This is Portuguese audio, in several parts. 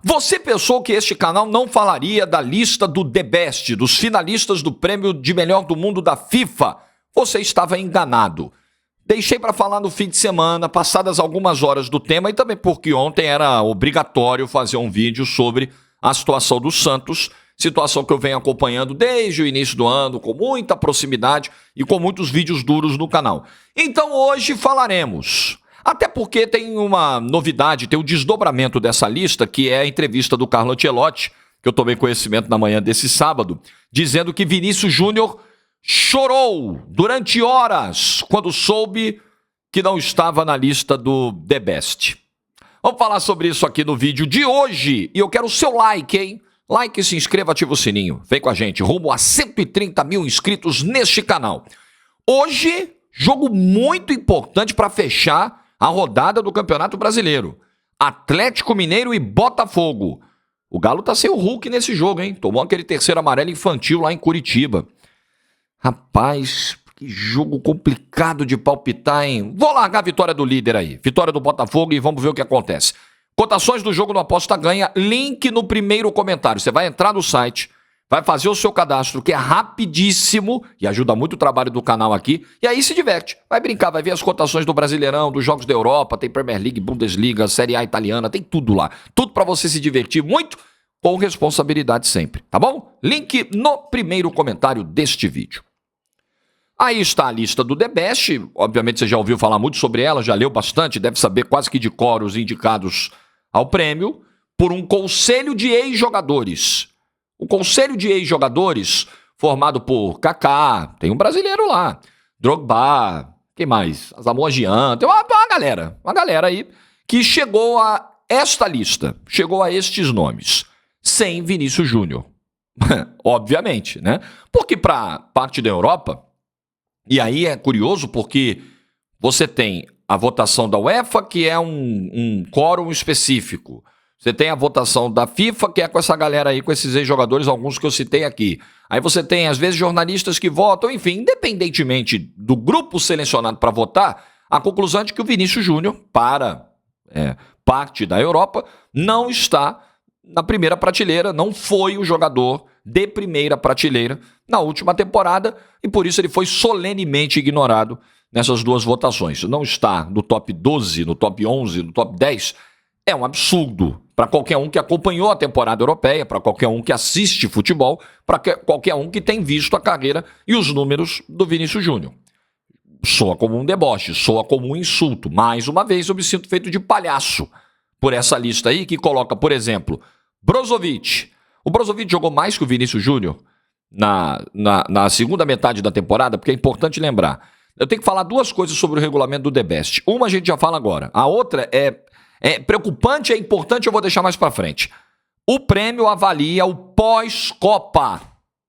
Você pensou que este canal não falaria da lista do The Best, dos finalistas do prêmio de melhor do mundo da FIFA? Você estava enganado. Deixei para falar no fim de semana, passadas algumas horas do tema, e também porque ontem era obrigatório fazer um vídeo sobre a situação do Santos, situação que eu venho acompanhando desde o início do ano, com muita proximidade e com muitos vídeos duros no canal. Então hoje falaremos. Até porque tem uma novidade, tem o desdobramento dessa lista, que é a entrevista do Carlo Ancelotti, que eu tomei conhecimento na manhã desse sábado, dizendo que Vinícius Júnior chorou durante horas quando soube que não estava na lista do The Best. Vamos falar sobre isso aqui no vídeo de hoje. E eu quero o seu like, hein? Like, se inscreva, ativa o sininho. Vem com a gente, rumo a 130 mil inscritos neste canal. Hoje, jogo muito importante para fechar a rodada do Campeonato Brasileiro. Atlético Mineiro e Botafogo. O Galo tá sem o Hulk nesse jogo, hein? Tomou aquele terceiro amarelo infantil lá em Curitiba. Rapaz, que jogo complicado de palpitar, hein? Vou largar a vitória do líder aí. Vitória do Botafogo e vamos ver o que acontece. Cotações do jogo no Aposta Ganha, link no primeiro comentário. Você vai entrar no site, vai fazer o seu cadastro, que é rapidíssimo e ajuda muito o trabalho do canal aqui. E aí se diverte, vai brincar, vai ver as cotações do Brasileirão, dos jogos da Europa, tem Premier League, Bundesliga, Série A italiana, tem tudo lá. Tudo para você se divertir muito, com responsabilidade sempre, tá bom? Link no primeiro comentário deste vídeo. Aí está a lista do The Best, obviamente você já ouviu falar muito sobre ela, já leu bastante, deve saber quase que de cor os indicados ao prêmio, por um conselho de ex-jogadores. O conselho de ex-jogadores, formado por Kaká, tem um brasileiro lá, Drogba, quem mais? Asamoah Gyan, tem uma galera aí que chegou a esta lista, chegou a estes nomes, sem Vinícius Júnior. Obviamente, né? Porque para parte da Europa, e aí é curioso porque você tem a votação da UEFA, que é um quórum específico. Você tem a votação da FIFA, que é com essa galera aí, com esses ex-jogadores, alguns que eu citei aqui. Aí você tem, às vezes, jornalistas que votam, enfim, independentemente do grupo selecionado para votar, a conclusão é de que o Vinícius Júnior, para parte da Europa, não está na primeira prateleira, não foi o jogador de primeira prateleira na última temporada, e por isso ele foi solenemente ignorado nessas duas votações. Não está no top 12, no top 11, no top 10, é um absurdo para qualquer um que acompanhou a temporada europeia, para qualquer um que assiste futebol, para qualquer um que tem visto a carreira e os números do Vinícius Júnior. Soa como um deboche, soa como um insulto. Mais uma vez eu me sinto feito de palhaço por essa lista aí que coloca, por exemplo, Brozovic. O Brozovic jogou mais que o Vinícius Júnior na segunda metade da temporada, porque é importante lembrar. Eu tenho que falar duas coisas sobre o regulamento do The Best. Uma a gente já fala agora. A outra é preocupante, é importante, eu vou deixar mais pra frente. O prêmio avalia o pós-Copa.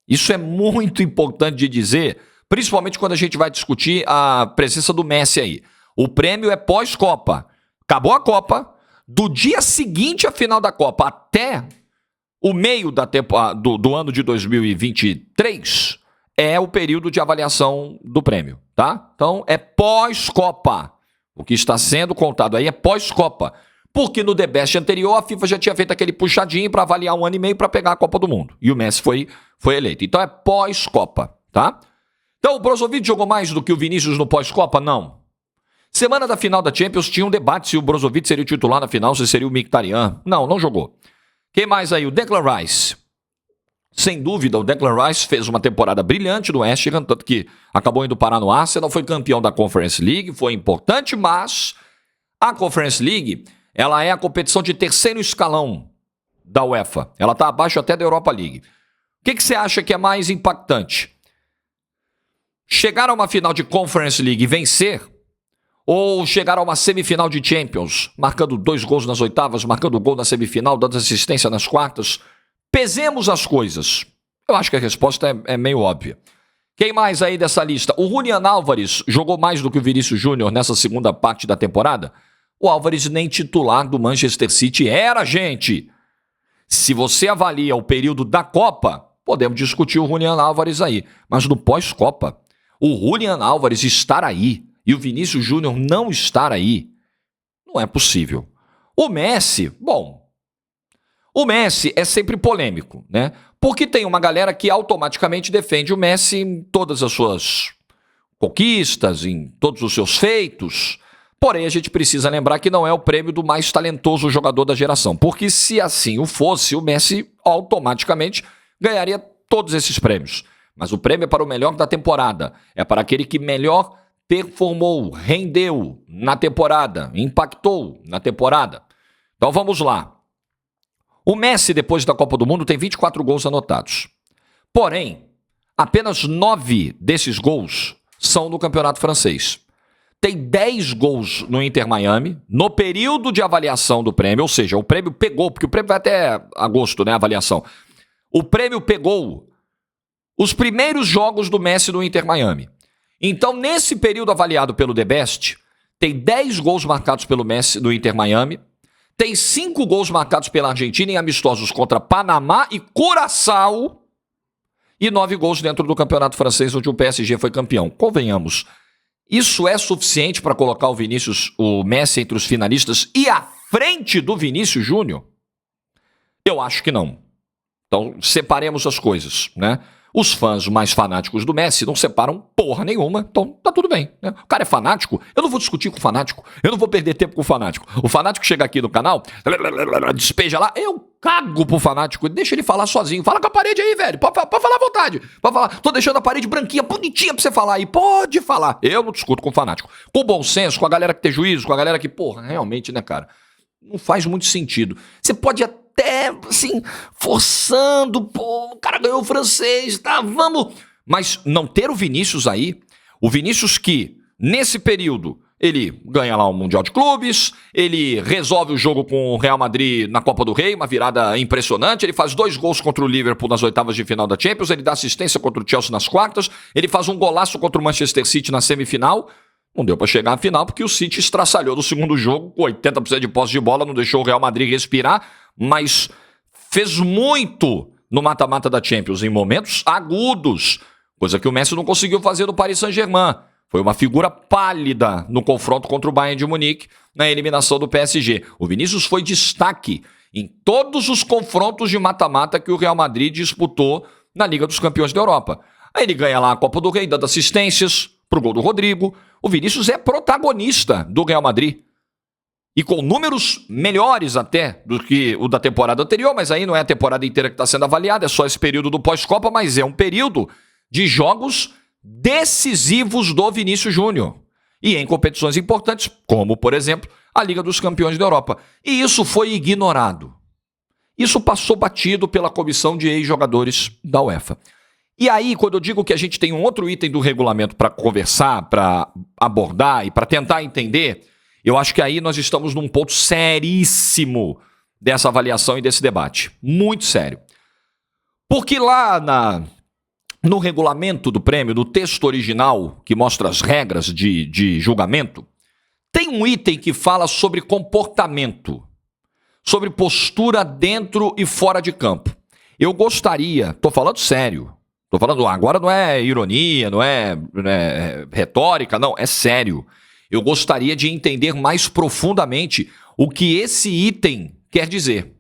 Isso é muito importante de dizer, principalmente quando a gente vai discutir a presença do Messi aí. O prêmio é pós-Copa. Acabou a Copa, do dia seguinte à final da Copa até o meio do ano de 2023 é o período de avaliação do prêmio, tá? Então é pós-Copa. O que está sendo contado aí é pós-Copa. Porque no The Best anterior a FIFA já tinha feito aquele puxadinho para avaliar 1 ano e meio para pegar a Copa do Mundo. E o Messi foi eleito. Então é pós-Copa, tá? Então o Brozovic jogou mais do que o Vinícius no pós-Copa? Não. Semana da final da Champions tinha um debate se o Brozovic seria o titular na final, se seria o Mkhitaryan. Não jogou. Quem mais aí? O Declan Rice. Sem dúvida, o Declan Rice fez uma temporada brilhante no West Ham, tanto que acabou indo parar no Arsenal, foi campeão da Conference League, foi importante, mas a Conference League, ela é a competição de terceiro escalão da UEFA. Ela está abaixo até da Europa League. O que você acha que é mais impactante? Chegar a uma final de Conference League e vencer, ou chegar a uma semifinal de Champions, marcando 2 gols nas oitavas, marcando gol na semifinal, dando assistência nas quartas? Pesemos as coisas. Eu acho que a resposta é meio óbvia. Quem mais aí dessa lista? O Julián Álvares jogou mais do que o Vinícius Júnior nessa segunda parte da temporada? O Álvares nem titular do Manchester City era, gente. Se você avalia o período da Copa, podemos discutir o Julián Álvares aí. Mas no pós-Copa, o Julián Álvares estar aí e o Vinícius Júnior não estar aí, não é possível. O Messi, bom, O Messi é sempre polêmico, né? Porque tem uma galera que automaticamente defende o Messi em todas as suas conquistas, em todos os seus feitos. Porém, a gente precisa lembrar que não é o prêmio do mais talentoso jogador da geração. Porque se assim o fosse, o Messi automaticamente ganharia todos esses prêmios. Mas o prêmio é para o melhor da temporada. É para aquele que melhor performou, rendeu na temporada, impactou na temporada. Então vamos lá. O Messi, depois da Copa do Mundo, tem 24 gols anotados. Porém, apenas 9 desses gols são no campeonato francês. Tem 10 gols no Inter Miami, no período de avaliação do prêmio, ou seja, o prêmio pegou, porque o prêmio vai até agosto, né, a avaliação. O prêmio pegou os primeiros jogos do Messi no Inter Miami. Então, nesse período avaliado pelo The Best, tem 10 gols marcados pelo Messi no Inter Miami, tem 5 gols marcados pela Argentina em amistosos contra Panamá e Curaçao e 9 gols dentro do campeonato francês, onde o PSG foi campeão. Convenhamos, isso é suficiente para colocar o Messi entre os finalistas e à frente do Vinícius Júnior? Eu acho que não. Então, separemos as coisas, né? Os fãs mais fanáticos do Messi não separam porra nenhuma, então tá tudo bem, né? O cara é fanático, eu não vou discutir com o fanático, eu não vou perder tempo com o fanático. O fanático chega aqui no canal, despeja lá, eu cago pro fanático, deixa ele falar sozinho. Fala com a parede aí, velho, pode falar à vontade. Pode falar, tô deixando a parede branquinha, bonitinha pra você falar aí, pode falar. Eu não discuto com o fanático. Com bom senso, com a galera que tem juízo, com a galera que, porra, realmente, né, cara, não faz muito sentido. Você pode até, assim, forçando, pô, o cara ganhou o francês, tá, vamos. Mas não ter o Vinícius aí, o Vinícius que, nesse período, ele ganha lá o Mundial de Clubes, ele resolve o jogo com o Real Madrid na Copa do Rei, uma virada impressionante, ele faz 2 gols contra o Liverpool nas oitavas de final da Champions, ele dá assistência contra o Chelsea nas quartas, ele faz um golaço contra o Manchester City na semifinal. Não deu pra chegar à final porque o City estraçalhou no segundo jogo com 80% de posse de bola, não deixou o Real Madrid respirar, mas fez muito no mata-mata da Champions em momentos agudos, coisa que o Messi não conseguiu fazer no Paris Saint-Germain. Foi uma figura pálida no confronto contra o Bayern de Munique na eliminação do PSG. O Vinícius foi destaque em todos os confrontos de mata-mata que o Real Madrid disputou na Liga dos Campeões da Europa. Aí ele ganha lá a Copa do Rei, dando assistências pro gol do Rodrigo. O Vinícius é protagonista do Real Madrid. E com números melhores até do que o da temporada anterior, mas aí não é a temporada inteira que está sendo avaliada, é só esse período do pós-Copa, mas é um período de jogos decisivos do Vinícius Júnior. E em competições importantes, como, por exemplo, a Liga dos Campeões da Europa. E isso foi ignorado. Isso passou batido pela comissão de ex-jogadores da UEFA. E aí, quando eu digo que a gente tem um outro item do regulamento para conversar, para abordar e para tentar entender, eu acho que aí nós estamos num ponto seríssimo dessa avaliação e desse debate. Muito sério. Porque lá no regulamento do prêmio, no texto original, que mostra as regras de julgamento, tem um item que fala sobre comportamento, sobre postura dentro e fora de campo. Eu gostaria, tô falando sério, tô falando agora não é ironia, não é retórica, não, é sério. Eu gostaria de entender mais profundamente o que esse item quer dizer.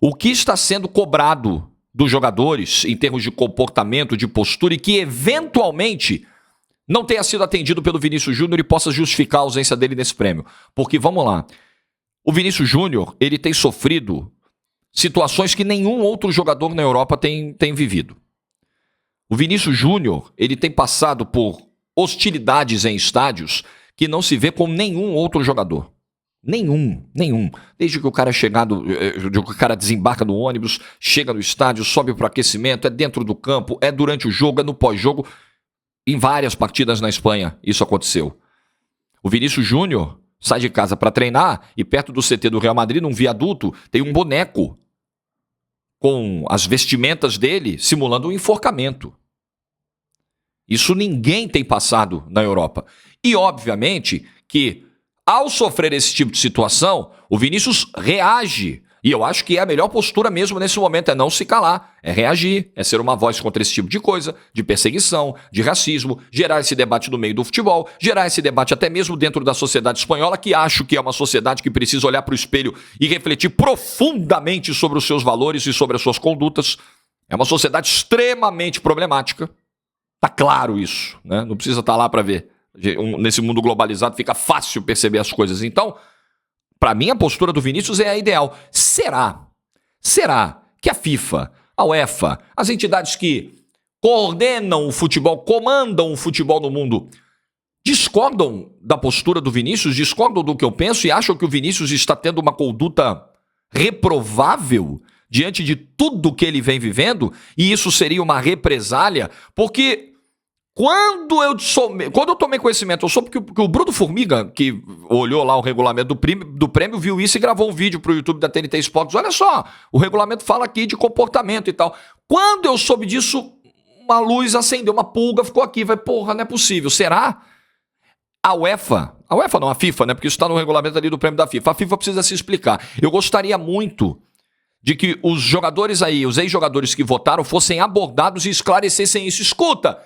O que está sendo cobrado dos jogadores em termos de comportamento, de postura e que eventualmente não tenha sido atendido pelo Vinícius Júnior e possa justificar a ausência dele nesse prêmio. Porque, vamos lá, o Vinícius Júnior, ele tem sofrido situações que nenhum outro jogador na Europa tem vivido. O Vinícius Júnior, ele tem passado por hostilidades em estádios que não se vê com nenhum outro jogador. Nenhum. Desde que o cara o cara desembarca no ônibus, chega no estádio, sobe para o aquecimento, é dentro do campo, é durante o jogo, é no pós-jogo. Em várias partidas na Espanha isso aconteceu. O Vinícius Júnior sai de casa para treinar e perto do CT do Real Madrid, num viaduto, tem um boneco com as vestimentas dele simulando um enforcamento. Isso ninguém tem passado na Europa. E, obviamente, que ao sofrer esse tipo de situação, o Vinícius reage E eu acho que é a melhor postura mesmo nesse momento, é não se calar, é reagir, é ser uma voz contra esse tipo de coisa, de perseguição, de racismo, gerar esse debate no meio do futebol, gerar esse debate até mesmo dentro da sociedade espanhola, que acho que é uma sociedade que precisa olhar para o espelho e refletir profundamente sobre os seus valores e sobre as suas condutas. É uma sociedade extremamente problemática. Tá claro isso, né? Não precisa estar lá para ver. Nesse mundo globalizado fica fácil perceber as coisas. Então, para mim, a postura do Vinícius é a ideal. Será que a FIFA, a UEFA, as entidades que coordenam o futebol, comandam o futebol no mundo, discordam da postura do Vinícius, discordam do que eu penso e acham que o Vinícius está tendo uma conduta reprovável diante de tudo que ele vem vivendo? E isso seria uma represália? Porque quando eu tomei conhecimento, eu soube que o Bruno Formiga, que olhou lá o regulamento do prêmio, viu isso e gravou um vídeo pro YouTube da TNT Sports. Olha só, o regulamento fala aqui de comportamento e tal. Quando eu soube disso, uma luz acendeu, uma pulga ficou aqui. Vai, porra, não é possível. Será? A UEFA não, a FIFA, né? Porque isso está no regulamento ali do prêmio da FIFA. A FIFA precisa se explicar. Eu gostaria muito de que os jogadores aí, os ex-jogadores que votaram, fossem abordados e esclarecessem isso. Escuta!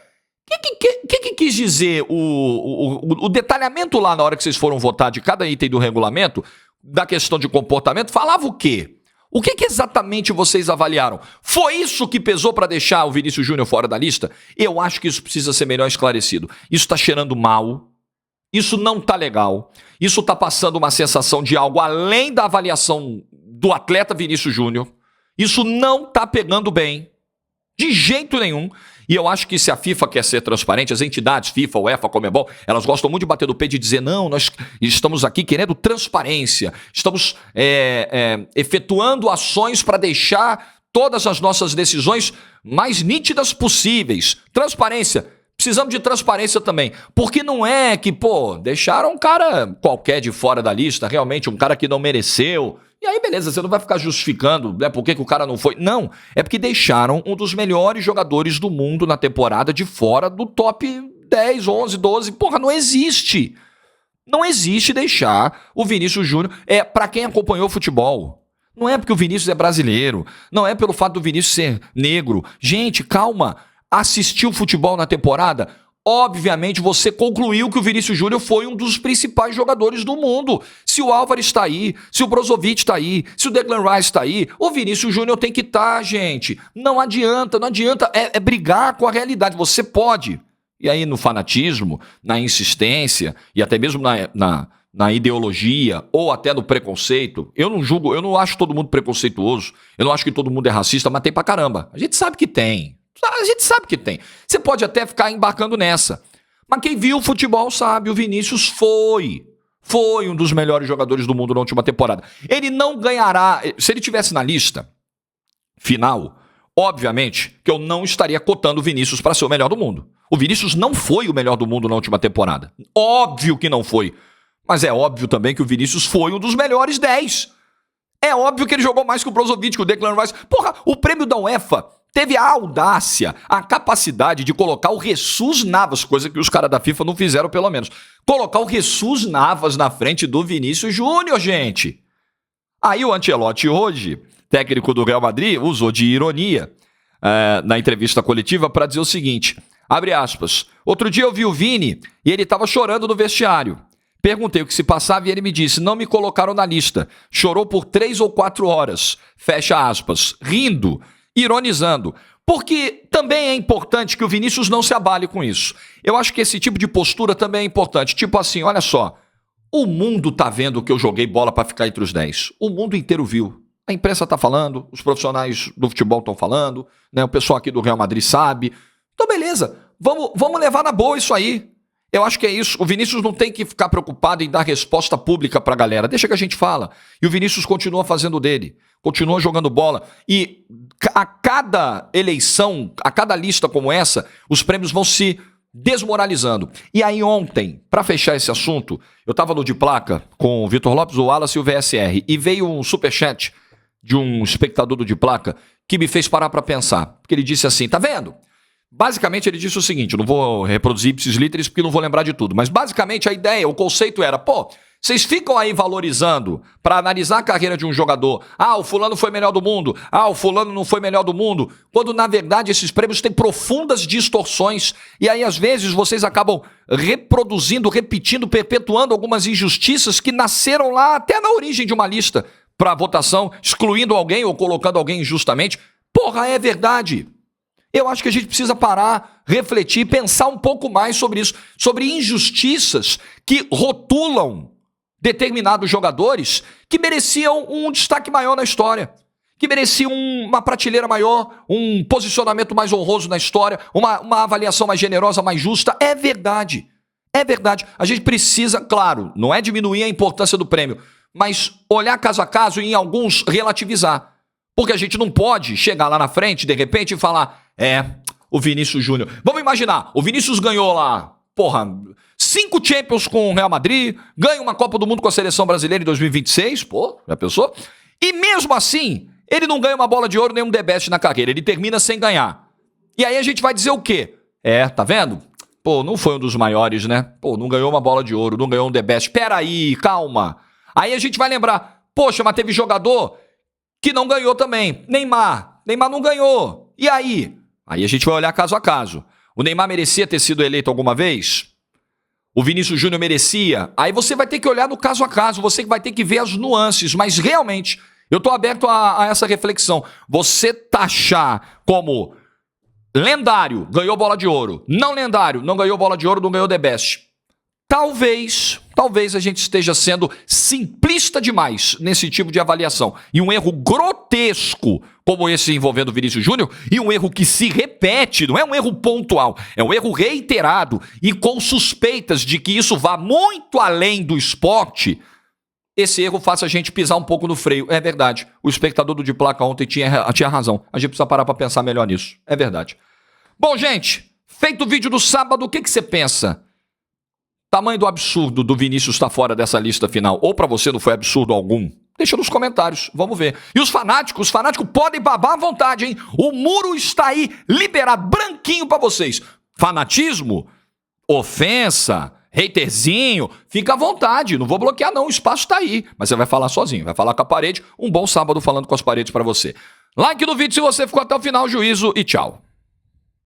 O que quis dizer o detalhamento lá na hora que vocês foram votar de cada item do regulamento, da questão de comportamento, falava o quê? O que exatamente vocês avaliaram? Foi isso que pesou para deixar o Vinícius Júnior fora da lista? Eu acho que isso precisa ser melhor esclarecido. Isso está cheirando mal, isso não está legal, isso está passando uma sensação de algo além da avaliação do atleta Vinícius Júnior, isso não está pegando bem, de jeito nenhum. E eu acho que se a FIFA quer ser transparente, as entidades, FIFA, UEFA, Conmebol, elas gostam muito de bater no peito e dizer, não, nós estamos aqui querendo transparência, estamos efetuando ações para deixar todas as nossas decisões mais nítidas possíveis. Transparência. Precisamos de transparência também. Porque não é que, deixaram um cara qualquer de fora da lista, realmente um cara que não mereceu. E aí, beleza, você não vai ficar justificando, né, por que o cara não foi. Não, é porque deixaram um dos melhores jogadores do mundo na temporada de fora do top 10, 11, 12. Porra, não existe. Não existe deixar o Vinícius Júnior. Pra quem acompanhou o futebol. Não é porque o Vinícius é brasileiro. Não é pelo fato do Vinícius ser negro. Gente, calma. Assistiu futebol na temporada? Obviamente você concluiu que o Vinícius Júnior foi um dos principais jogadores do mundo. Se o Álvares está aí, se o Brozovic está aí, se o Declan Rice está aí, o Vinícius Júnior tem que estar, gente. Não adianta. É brigar com a realidade. Você pode. E aí no fanatismo, na insistência e até mesmo na ideologia ou até no preconceito, eu não julgo, eu não acho todo mundo preconceituoso, eu não acho que todo mundo é racista, mas tem pra caramba. A gente sabe que tem. Você pode até ficar embarcando nessa. Mas quem viu o futebol sabe, o Vinícius foi um dos melhores jogadores do mundo na última temporada. Ele não ganhará, se ele tivesse na lista final, obviamente que eu não estaria cotando o Vinícius para ser o melhor do mundo. O Vinícius não foi o melhor do mundo na última temporada. Óbvio que não foi. Mas é óbvio também que o Vinícius foi um dos melhores 10. É óbvio que ele jogou mais que o Brozovic, que o Declan Rice. Porra, o prêmio da UEFA teve a audácia, a capacidade de colocar o Jesus Navas, coisa que os caras da FIFA não fizeram, pelo menos. Colocar o Jesus Navas na frente do Vinícius Júnior, gente. Aí o Ancelotti hoje, técnico do Real Madrid, usou de ironia na entrevista coletiva para dizer o seguinte, abre aspas, outro dia eu vi o Vini e ele estava chorando no vestiário. Perguntei o que se passava e ele me disse, não me colocaram na lista. Chorou por 3 ou 4 horas, fecha aspas, rindo, ironizando, porque também é importante que o Vinícius não se abale com isso. Eu acho que esse tipo de postura também é importante. Tipo assim, olha só, o mundo tá vendo que eu joguei bola para ficar entre os 10. O mundo inteiro viu. A imprensa tá falando, os profissionais do futebol estão falando, né? O pessoal aqui do Real Madrid sabe. Então beleza, vamos levar na boa isso aí. Eu acho que é isso. O Vinícius não tem que ficar preocupado em dar resposta pública pra galera. Deixa que a gente fala. E o Vinícius continua fazendo dele. Continua jogando bola. E a cada eleição, a cada lista como essa, os prêmios vão se desmoralizando. E aí ontem, pra fechar esse assunto, eu tava no De Placa com o Vitor Lopes, o Wallace e o VSR. E veio um superchat de um espectador do De Placa que me fez parar pra pensar. Porque ele disse assim, tá vendo? Basicamente ele disse o seguinte, eu não vou reproduzir ipsis literis porque não vou lembrar de tudo, mas basicamente a ideia, o conceito era, Vocês ficam aí valorizando para analisar a carreira de um jogador. Ah, o fulano foi melhor do mundo. Ah, o fulano não foi melhor do mundo. Quando, na verdade, esses prêmios têm profundas distorções. E aí, às vezes, vocês acabam reproduzindo, repetindo, perpetuando algumas injustiças que nasceram lá até na origem de uma lista para votação, excluindo alguém ou colocando alguém injustamente. Porra, é verdade. Eu acho que a gente precisa parar, refletir, pensar um pouco mais sobre isso. Sobre injustiças que rotulam determinados jogadores que mereciam um destaque maior na história, que mereciam uma prateleira maior, um posicionamento mais honroso na história, uma avaliação mais generosa, mais justa. É verdade. É verdade. A gente precisa, claro, não é diminuir a importância do prêmio, mas olhar caso a caso e em alguns relativizar. Porque a gente não pode chegar lá na frente, de repente, e falar, o Vinícius Júnior. Vamos imaginar, o Vinícius ganhou lá, 5 Champions com o Real Madrid, ganha uma Copa do Mundo com a Seleção Brasileira em 2026, já pensou? E mesmo assim, ele não ganha uma bola de ouro nem um The Best na carreira, ele termina sem ganhar. E aí a gente vai dizer o quê? Tá vendo? Não foi um dos maiores, né? Não ganhou uma bola de ouro, não ganhou um The Best. Peraí, calma. Aí a gente vai lembrar, poxa, mas teve jogador que não ganhou também. Neymar não ganhou. E aí? Aí a gente vai olhar caso a caso. O Neymar merecia ter sido eleito alguma vez? O Vinícius Júnior merecia? Aí você vai ter que olhar no caso a caso, você vai ter que ver as nuances, mas realmente, eu estou aberto a essa reflexão. Você taxar como lendário, ganhou bola de ouro, não lendário, não ganhou bola de ouro, não ganhou The Best. Talvez a gente esteja sendo simplista demais nesse tipo de avaliação. E um erro grotesco como esse envolvendo o Vinícius Júnior, e um erro que se repete, não é um erro pontual, é um erro reiterado e com suspeitas de que isso vá muito além do esporte, esse erro faz a gente pisar um pouco no freio. É verdade, o espectador do De Placa ontem tinha razão. A gente precisa parar para pensar melhor nisso. É verdade. Bom, gente, feito o vídeo do sábado, o que você pensa? Tamanho do absurdo do Vinícius estar fora dessa lista final. Ou pra você não foi absurdo algum? Deixa nos comentários, vamos ver. E os fanáticos podem babar à vontade, hein? O muro está aí, liberado, branquinho pra vocês. Fanatismo, ofensa, haterzinho, fica à vontade. Não vou bloquear não, o espaço tá aí. Mas você vai falar sozinho, vai falar com a parede. Um bom sábado falando com as paredes pra você. Like no vídeo se você ficou até o final, juízo e tchau.